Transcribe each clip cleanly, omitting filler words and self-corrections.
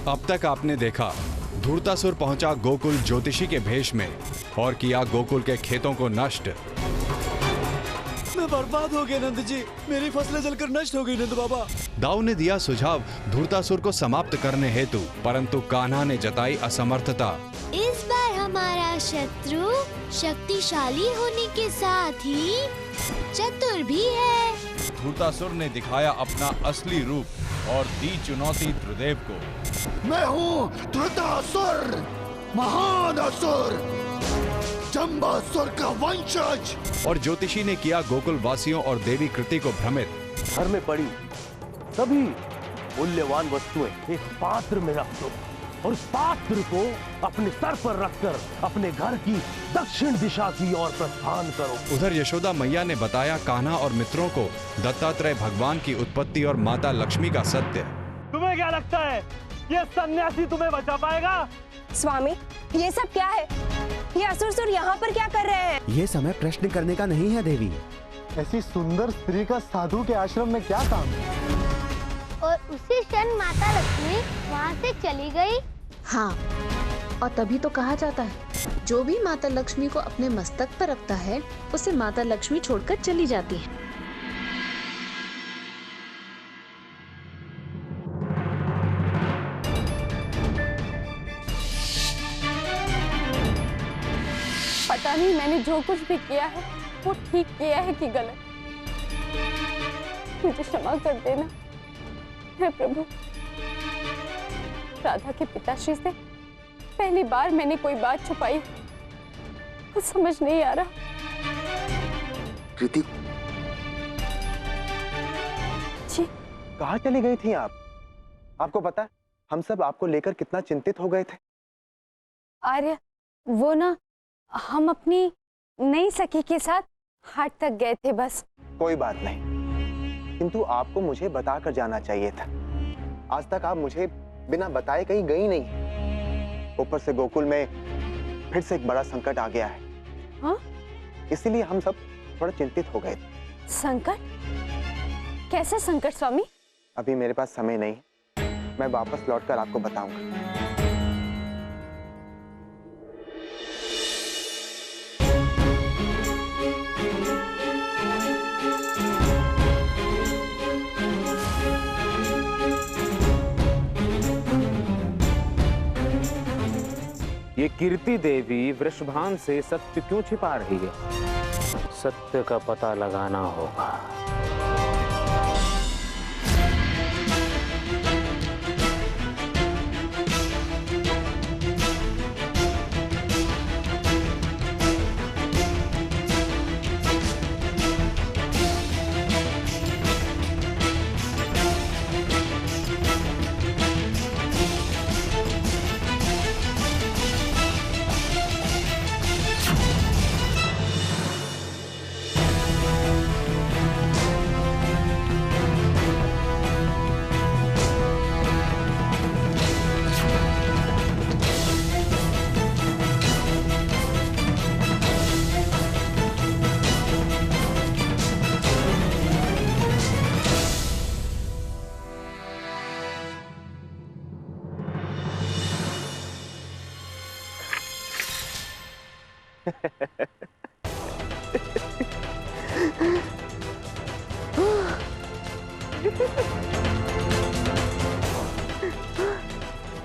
अब तक आपने देखा, धूर्तासुर पहुंचा गोकुल ज्योतिषी के भेष में और किया गोकुल के खेतों को नष्ट। मैं बर्बाद हो गया नंद जी, मेरी फसलें जलकर नष्ट हो गई नंद बाबा। दाऊ ने दिया सुझाव धूर्तासुर को समाप्त करने हेतु, परंतु कान्हा ने जताई असमर्थता। इस बार हमारा शत्रु शक्तिशाली होने के साथ ही चतुर भी है। धूर्तासुर ने दिखाया अपना असली रूप और दी चुनौती त्रिदेव को। मैं हूँ धृतराष्ट्र, महान असुर, जम्बासुर का वंशज। और ज्योतिषी ने किया गोकुल वासियों और देवी कृति को भ्रमित। घर में पड़ी सभी मूल्यवान वस्तुएं एक पात्र में रख दो और उस पात्र को अपने सर पर रखकर अपने घर की दक्षिण दिशा की ओर प्रस्थान करो। उधर यशोदा मैया ने बताया कान्हा और मित्रों को दत्तात्रेय भगवान की उत्पत्ति और माता लक्ष्मी का सत्य। तुम्हें क्या लगता है ये सन्यासी तुम्हें बचा पाएगा? स्वामी, ये सब क्या है? ये असुर यहाँ पर क्या कर रहे हैं? ये समय प्रश्न करने का नहीं है देवी। ऐसी सुंदर स्त्री का साधु के आश्रम में क्या काम? और उसी क्षण माता लक्ष्मी वहाँ से चली गई। हाँ, और तभी तो कहा जाता है जो भी माता लक्ष्मी को अपने मस्तक पर रखता है उसे माता लक्ष्मी छोड़कर चली जाती है। पता नहीं मैंने जो कुछ भी किया है वो ठीक किया है कि गलत। मुझे क्षमा कर देना हे प्रभु। राधा के पिताश्री से पहली बार मैंने कोई बात छुपाई, कुछ समझ नहीं आ रहा। कृति, जी, कहाँ चली गई थी आप? आपको पता है हम सब आपको लेकर कितना चिंतित हो गए थे। आर्य, वो ना हम अपनी नई सखी के साथ हाट तक गए थे बस। कोई बात नहीं, किंतु आपको मुझे बता कर जाना चाहिए था। आज तक आप मुझे बिना बताए कहीं गई नहीं। ऊपर से गोकुल में फिर से एक बड़ा संकट आ गया है। हाँ? इसीलिए हम सब थोड़ा चिंतित हो गए थे। संकट? कैसा संकट स्वामी? अभी मेरे पास समय नहीं, मैं वापस लौटकर आपको बताऊंगा। ये कीर्ति देवी वृषभान से सत्य क्यों छिपा रही है? सत्य का पता लगाना होगा।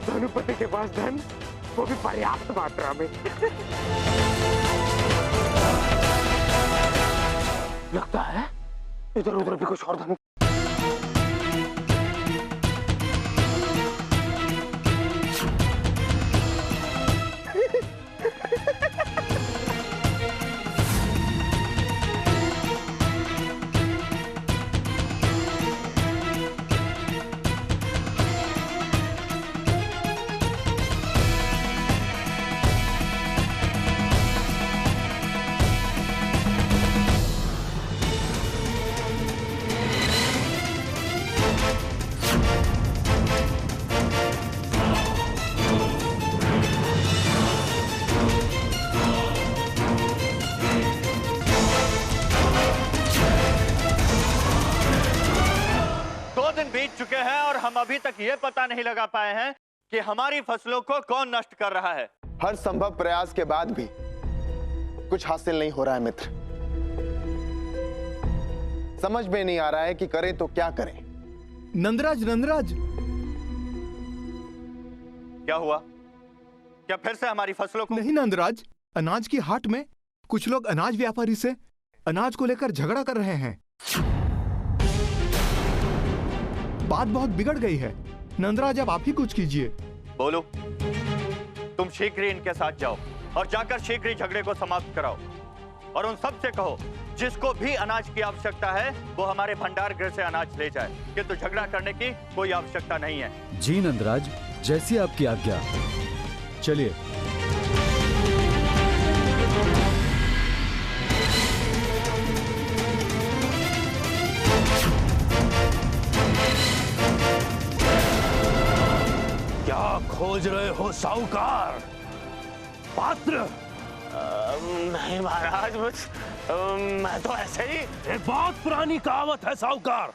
धनुपति के पास धन, वो भी पर्याप्त मात्रा में। लगता है इधर उधर भी कुछ और धन। बीत चुके हैं और हम अभी तक ये पता नहीं लगा पाए हैं कि हमारी फसलों को कौन नष्ट कर रहा है। हर संभव प्रयास के बाद भी कुछ हासिल नहीं हो रहा है मित्र। समझ में नहीं आ रहा है कि करें तो क्या करें। नंदराज, नंदराज, क्या हुआ? क्या फिर से हमारी फसलों को? नहीं नंदराज, अनाज की हाट में कुछ लोग अनाज व्यापारी से अनाज को लेकर झगड़ा कर रहे हैं। बात बहुत बिगड़ गई है। नंदराज, अब आप ही कुछ कीजिए। बोलो। तुम शीघ्र ही इनके साथ जाओ और जाकर शीघ्र ही झगड़े को समाप्त कराओ और उन सब से कहो जिसको भी अनाज की आवश्यकता है वो हमारे भंडार गृह से अनाज ले जाए, किंतु झगड़ा करने की कोई आवश्यकता नहीं है। जी नंदराज, जैसी आपकी आज्ञा। चलिए। क्या खोज रहे हो साहूकार? पात्र? नहीं महाराज, मैं तो ऐसे ही। एक बहुत पुरानी कहावत है साहूकार,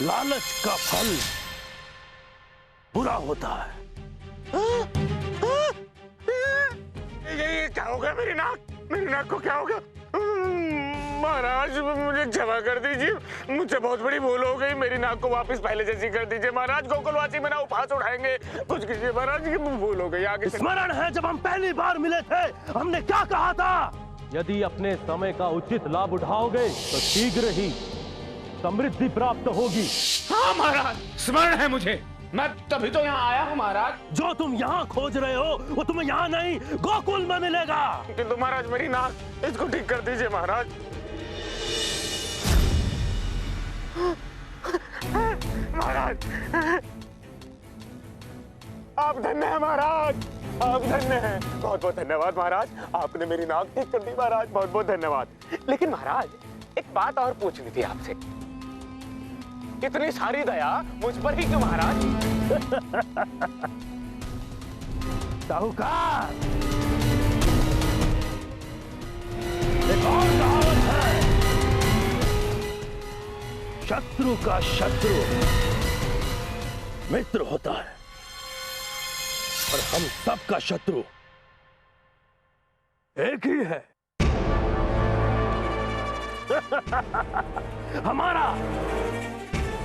लालच का फल बुरा होता है। ये क्या हो गया? मेरी नाक को क्या हो गया? महाराज मुझे क्षमा कर दीजिए, मुझसे बहुत बड़ी भूल हो गई। मेरी नाक को वापस पहले जैसी कर दीजिए महाराज। गोकुलवासी मेरा उपहास उठाएंगे, कुछ कीजिए महाराज, ये भूल हो गई। आगे स्मरण है जब हम पहली बार मिले थे हमने क्या कहा था? यदि अपने समय का उचित लाभ उठाओगे तो शीघ्र ही समृद्धि प्राप्त होगी। हाँ महाराज, स्मरण है मुझे। मैं तभी तो यहाँ आया हूँ महाराज। जो तुम यहाँ खोज रहे हो वो तुम्हें यहाँ नहीं गोकुल में मिलेगा। किंतु महाराज मेरी नाक, इसको ठीक कर दीजिए महाराज। महाराज आप धन्य हैं महाराज, आप धन्य हैं। बहुत बहुत धन्यवाद महाराज, आपने मेरी नाक ठीक कर दी महाराज, बहुत बहुत धन्यवाद। लेकिन महाराज एक बात और पूछनी थी आपसे। इतनी सारी दया मुझ पर ही क्यों महाराज? साहूकार, एक और कहावत है, शत्रु का शत्रु मित्र होता है और हम सबका शत्रु एक ही है। हमारा,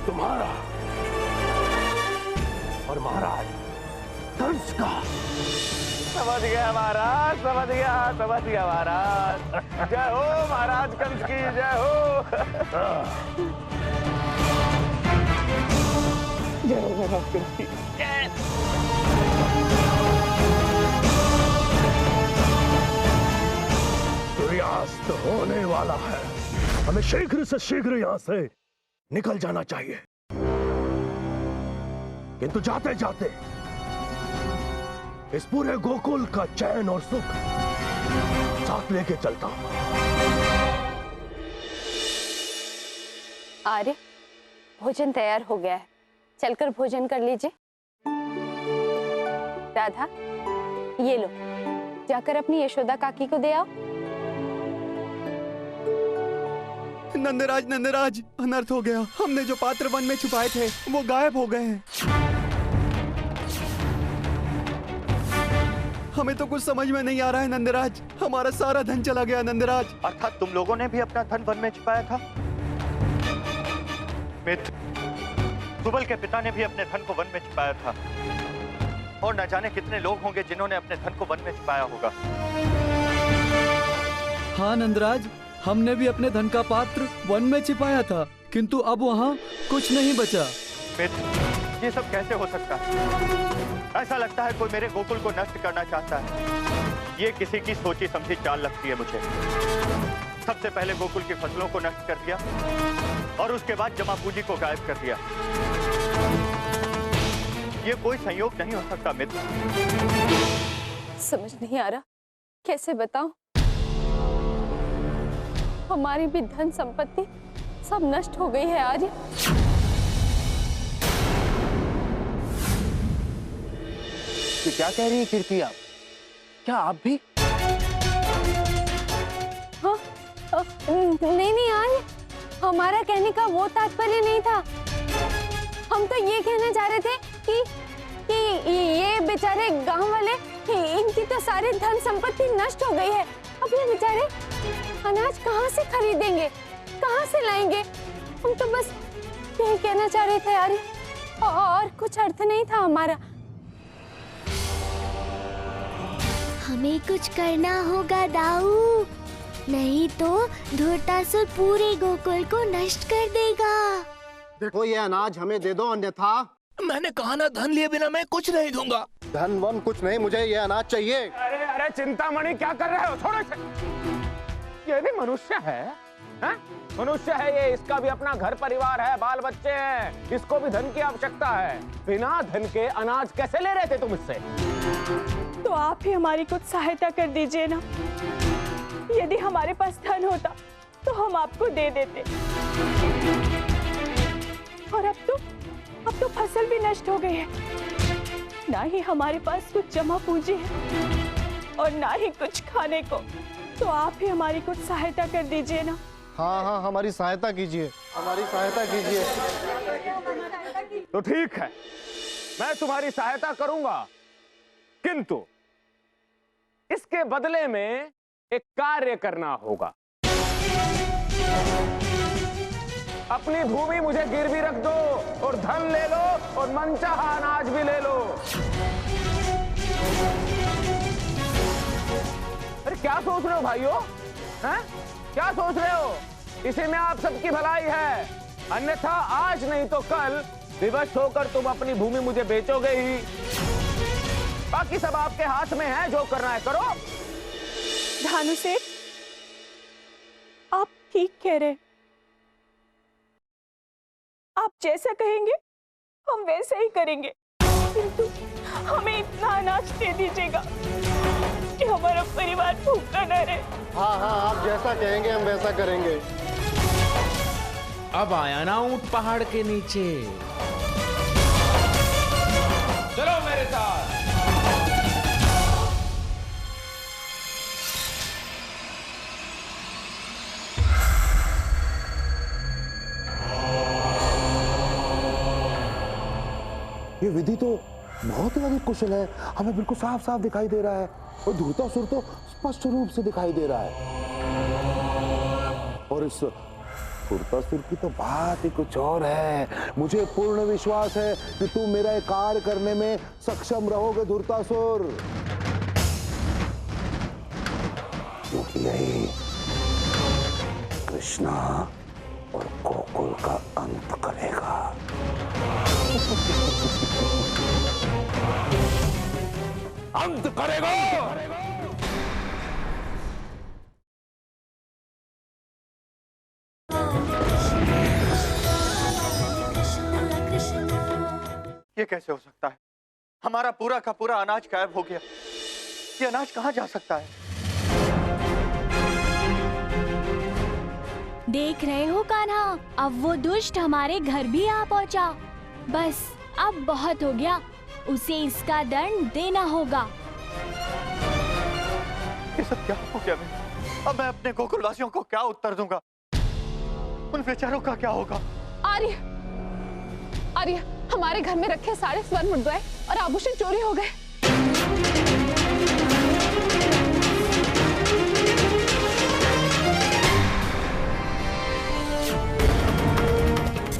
तुम्हारा और महाराज कंस का। समझ गया महाराज, समझ गया महाराज। जय हो महाराज कंस की, जय हो। जय हो महाराज कंस की। सूर्यास्त होने वाला है, हमें शीघ्र से शीघ्र यहाँ से निकल जाना चाहिए। किंतु जाते जाते इस पूरे गोकुल का चैन और सुख साथ लेके चलता हूं। आर्य, भोजन तैयार हो गया है, चलकर भोजन कर लीजिए। राधा, ये लो, जाकर अपनी यशोदा काकी को दे आओ। नंदराज, नंदराज, अनर्थ हो गया। हमने जो पात्र वन में छुपाए थे वो गायब हो गए हैं। हमें तो कुछ समझ में नहीं आ रहा है नंदराज, हमारा सारा धन चला गया नंदराज। अर्थात तुम लोगों ने भी अपना धन वन में छिपाया था? मित्र, सुबल के पिता ने भी अपने धन को वन में छिपाया था और न जाने कितने लोग होंगे जिन्होंने अपने धन को वन में छिपाया होगा। हाँ नंदराज, हमने भी अपने धन का पात्र वन में छिपाया था, किंतु अब वहाँ कुछ नहीं बचा। मित्र, ये सब कैसे हो सकता है? ऐसा लगता है कोई मेरे गोकुल को नष्ट करना चाहता है। ये किसी की सोची समझी चाल लगती है मुझे। सबसे पहले गोकुल की फसलों को नष्ट कर दिया और उसके बाद जमा पूंजी को गायब कर दिया। ये कोई संयोग नहीं हो सकता मित्र। समझ नहीं आ रहा, कैसे बताऊं? हमारी भी धन संपत्ति सब नष्ट हो गई है आर्य। तो क्या कह रही है कीर्ति आप? क्या आप भी? हाँ, नहीं आर्य, हमारा कहने का वो तात्पर्य नहीं था। हम तो ये कहना चाह रहे थे कि ये बेचारे गांव वाले, इनकी तो सारी धन संपत्ति नष्ट हो गई है। अब ये बेचारे अनाज कहाँ से खरीदेंगे, कहाँ से लाएंगे? हम तो बस यही कहना चाह रहे थे यार, और कुछ अर्थ नहीं था हमारा। हमें कुछ करना होगा दाऊ, नहीं तो धूर्तासुर पूरे गोकुल को नष्ट कर देगा। देखो ये अनाज हमें दे दो, अन्यथा मैंने कहा ना, धन लिए बिना मैं कुछ नहीं दूंगा। धन वन कुछ नहीं, मुझे ये अनाज चाहिए। अरे अरे चिंतामणि, क्या कर रहे हो? छोड़ो इसे। ये भी मनुष्य है, हैं? मनुष्य है ये, इसका भी अपना घर परिवार है, बाल बच्चे हैं, इसको भी धन की आवश्यकता है। बिना धन के अनाज कैसे ले रहे थे तुम इससे? तो आप ही हमारी कुछ सहायता कर दीजिए ना। यदि हमारे पास धन होता तो हम आपको दे देते, और अब तो फसल भी नष्ट हो गई है। ना ही हमारे पास कुछ जमा पूंजी है और ना ही कुछ खाने को। तो आप ही हमारी कुछ सहायता कर दीजिए ना। हाँ हाँ, हमारी सहायता कीजिए, हमारी सहायता कीजिए। तो ठीक है, मैं तुम्हारी सहायता करूंगा, किंतु इसके बदले में एक कार्य करना होगा। अपनी भूमि मुझे गिरवी रख दो और धन ले लो और मनचाहा अनाज भी ले लो। अरे क्या सोच रहे हो भाइयों, हैं? क्या सोच रहे हो? इसी में आप सबकी भलाई है, अन्यथा आज नहीं तो कल विवश होकर तुम अपनी भूमि मुझे बेचोगे ही। बाकी सब आपके हाथ में है, जो करना है करो। भानु सेठ, आप ठीक कह रहे, आप जैसा कहेंगे हम वैसा ही करेंगे, किंतु हमें इतना अनाज दे दीजिएगा कि हमारा परिवार भूखा न रहे। हाँ हाँ, आप जैसा कहेंगे हम वैसा करेंगे। अब आया ना ऊंट पहाड़ के नीचे। चलो मेरे साथ। ये विधि तो बहुत ही अधिक कुशल है, हमें बिल्कुल साफ साफ दिखाई दे रहा है, और धूर्तासुर तो स्पष्ट रूप से दिखाई दे रहा है। और इस धूर्तासुर की तो बात ही कुछ और है। मुझे पूर्ण विश्वास है कि तुम मेरा एक कार्य करने में सक्षम रहोगे धूर्तासुर, क्योंकि यही कृष्णा और गोकुल का अंत करेगा। अंत करेगा। ये कैसे हो सकता है? हमारा पूरा का पूरा अनाज गायब हो गया। ये अनाज कहाँ जा सकता है? देख रहे हो कान्हा, अब वो दुष्ट हमारे घर भी आ पहुंचा। बस अब बहुत हो गया, उसे इसका दंड देना होगा। ये सब क्या हो गया? अब मैं अपने गोकुल वासियों को क्या उत्तर दूंगा? उन बेचारों का क्या होगा? आर्य, आर्य, हमारे घर में रखे सारे स्वर्ण मुद्राएं और आभूषण चोरी हो गए।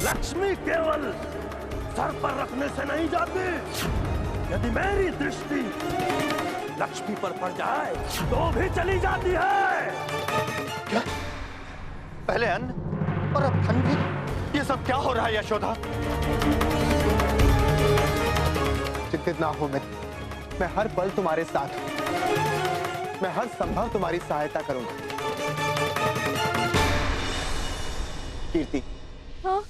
लक्ष्मी केवल सर पर रखने से नहीं जाती। यदि मेरी दृष्टि लक्ष्मी पर पड़ जाए तो भी चली जाती है। क्या? पहले अन्न और अब धन भी? ये सब क्या हो रहा है यशोदा? चिंतित ना हो, मैं हर पल तुम्हारे साथ हूं। मैं हर संभव तुम्हारी सहायता करूंगा। कीर्ति, हाँ?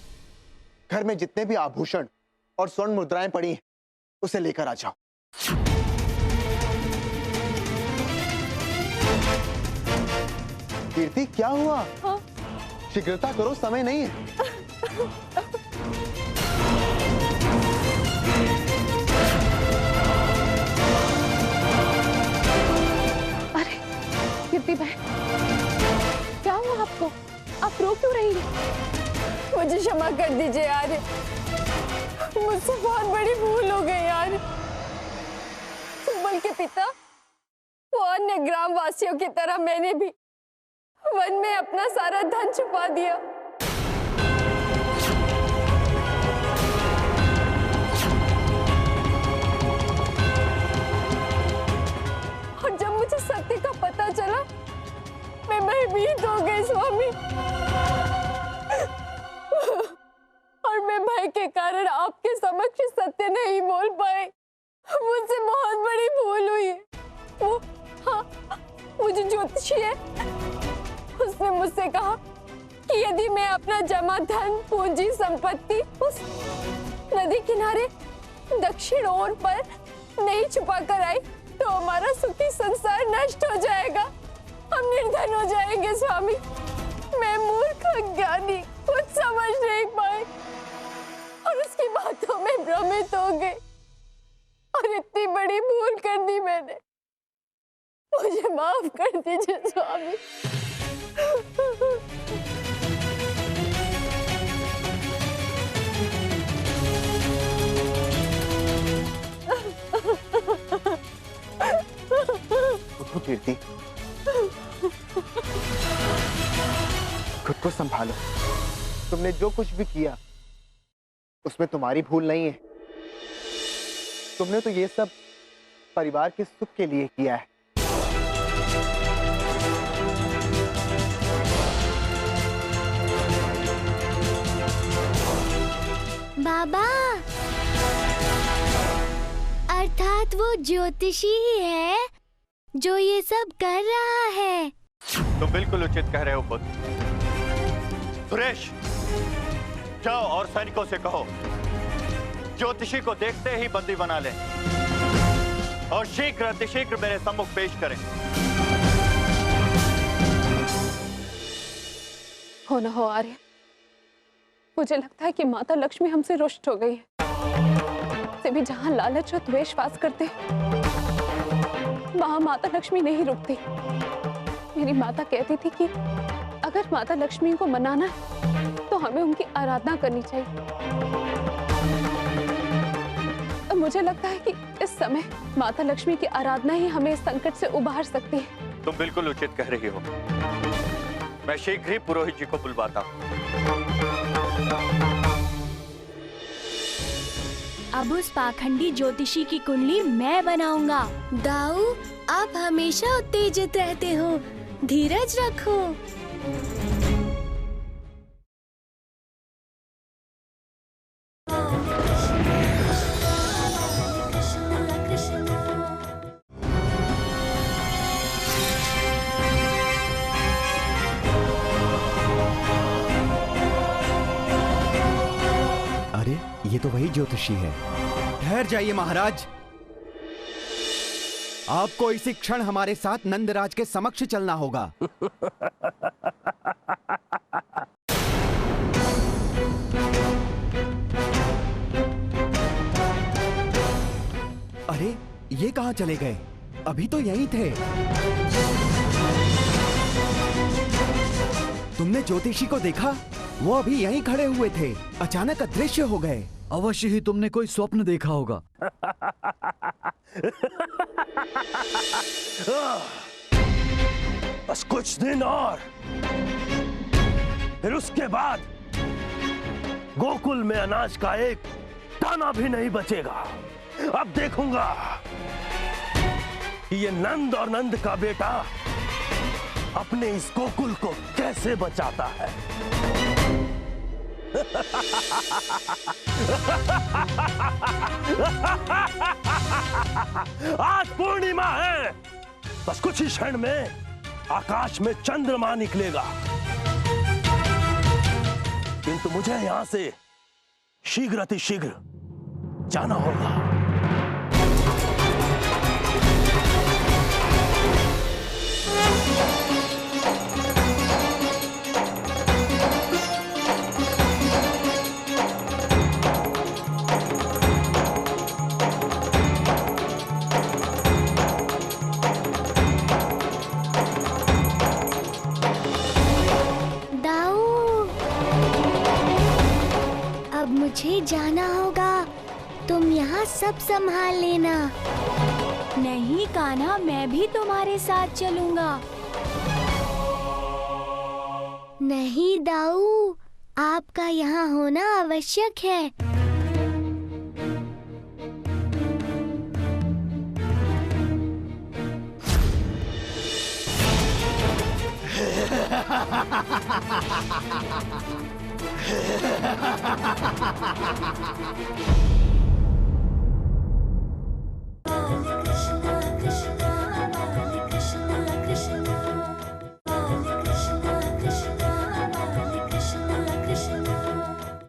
घर में जितने भी आभूषण और स्वर्ण मुद्राएं पड़ी हैं, उसे लेकर आ जाओ। कीर्ति, क्या हुआ? हाँ? शीघ्रता करो, समय नहीं है। अरे कीर्ति बहन, क्या हुआ आपको? आप रो क्यों रही हैं? मुझे क्षमा कर दीजिए आर्य, मुझसे बहुत बड़ी भूल हो गई यार। सुबल के पिता वो अन्य ग्राम वासियों की तरह मैंने भी वन में अपना सारा धन छुपा दिया। और जब मुझे सत्य का पता चला मैं भयभीत हो गई स्वामी। और मैं भय के कारण आपके समक्ष सत्य नहीं बोल पाई। मुझसे बहुत बड़ी भूल हुई है। वो जो ज्योतिषी है उसने मुझसे कहा कि यदि मैं अपना जमा धन पूंजी संपत्ति उस नदी किनारे दक्षिण ओर पर नहीं छुपा कर आई तो हमारा सुखी संसार नष्ट हो जाएगा, हम निर्धन हो जाएंगे स्वामी। मैं मूर्ख अज्ञानी कुछ समझ नहीं पाई और उसकी बातों में भ्रमित हो गई और इतनी बड़ी भूल कर दी मैंने। मुझे माफ कर दीजिए स्वामी। उठो कीर्ति, खुद को संभालो। तुमने जो कुछ भी किया उसमें तुम्हारी भूल नहीं है। तुमने तो ये सब परिवार के सुख के लिए किया है। बाबा, अर्थात वो ज्योतिषी ही है जो ये सब कर रहा है। तुम बिल्कुल उचित कह रहे हो पुत्र। सुरेश, जाओ और सैनिकों से कहो ज्योतिषी को देखते ही बंदी बना लें और शीघ्र अतिशीघ्र मेरे सम्मुख पेश करें। हो न हो आर्य, मुझे लगता है कि माता लक्ष्मी हमसे रुष्ट हो गई है। से भी जहां लालच और द्वेष वास करते वहां माता लक्ष्मी नहीं रुकती। मेरी माता कहती थी कि अगर माता लक्ष्मी को मनाना है तो हमें उनकी आराधना करनी चाहिए। अब मुझे लगता है कि इस समय माता लक्ष्मी की आराधना ही हमें इस संकट से उबार सकती है। तुम बिल्कुल उचित कह रही हो। मैं शीघ्र ही पुरोहित जी को बुलवाता हूँ। अब उस पाखंडी ज्योतिषी की कुंडली मैं बनाऊंगा। दाऊ, आप हमेशा उत्तेजित रहते हो, धीरज रखो। अरे, ये तो वही ज्योतिषी है। ठहर जाइए महाराज, आपको इसी क्षण हमारे साथ नंदराज के समक्ष चलना होगा। अरे, ये कहाँ चले गए? अभी तो यहीं थे। तुमने ज्योतिषी को देखा? वो अभी यहीं खड़े हुए थे, अचानक अदृश्य हो गए। अवश्य ही तुमने कोई स्वप्न देखा होगा। बस कुछ दिन और, फिर उसके बाद गोकुल में अनाज का एक दाना भी नहीं बचेगा। अब देखूंगा ये नंद और नंद का बेटा अपने इस गोकुल को कैसे बचाता है। आज पूर्णिमा है, बस कुछ ही क्षण में आकाश में चंद्रमा निकलेगा, किंतु मुझे यहां से शीघ्र अतिशीघ्र जाना होगा। मुझे जाना होगा, तुम यहाँ सब संभाल लेना। नहीं कान्हा, मैं भी तुम्हारे साथ चलूंगा। नहीं दाऊ, आपका यहाँ होना आवश्यक है।